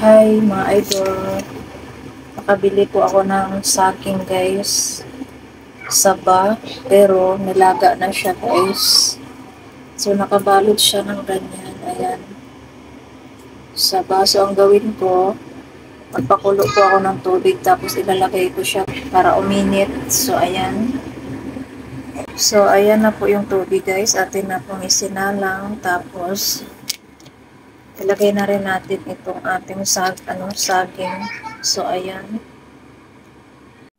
Hi mga idol, nakabili po ako ng saging guys, saba, pero nilaga na siya guys. So nakabalot siya ng ganyan, ayan, saba. So ang gawin ko, magpakulo po ako ng tubig tapos ilalagay ko siya para uminit. So ayan. So ayan na po yung tubig guys, atin na pong isinalang. Tapos ilagay na rin natin itong ating saging. So ayan.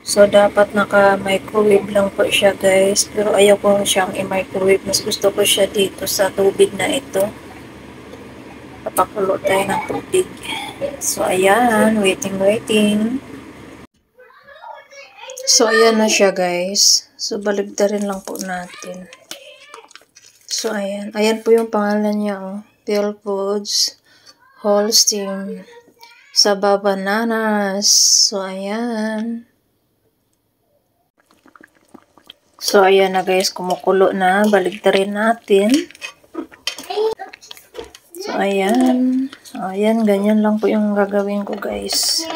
So, dapat naka-microwave lang po siya guys. Pero ayaw ko siyang i-microwave. Mas gusto ko siya dito sa tubig na ito. Papakulo tayo ng tubig. So, ayan. Waiting. So, ayan na siya guys. So, baligtarin lang po natin. So, ayan. Ayan po yung pangalan niya. Oh. Pill Foods Whole Steam Saba Bananas. So, ayan. So, ayan na guys, kumukulo na. Baligtarin natin. So, ayan. Ayan, ganyan lang po yung gagawin ko guys.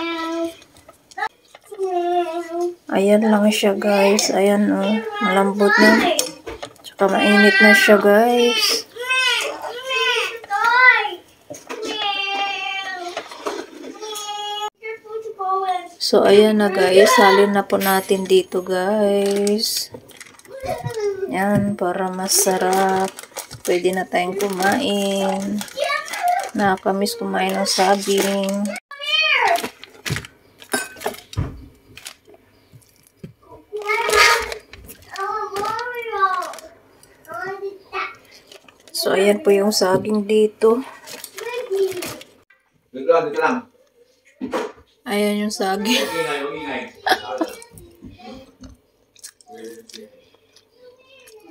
Ayan lang siya guys. Ayan o, malambot na. Tsaka mainit na siya guys. So, ayan na guys. Salin na po natin dito guys. Yan, para masarap. Pwede na tayong kumain. Nakakamiss kumain ng saging. So, ayan po yung saging dito. Dito lang. Ayan yung saging.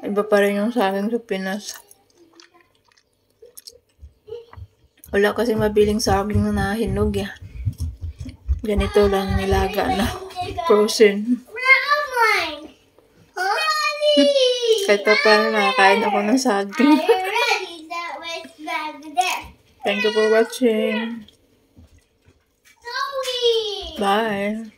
Iba pa rin yung saging sa Pinas. Wala kasi mabiling saging na hinog ya. Ganito lang, nilaga na. Frozen. Kahit pa paano nakakain ako ng saging. Thank you for watching. Bye.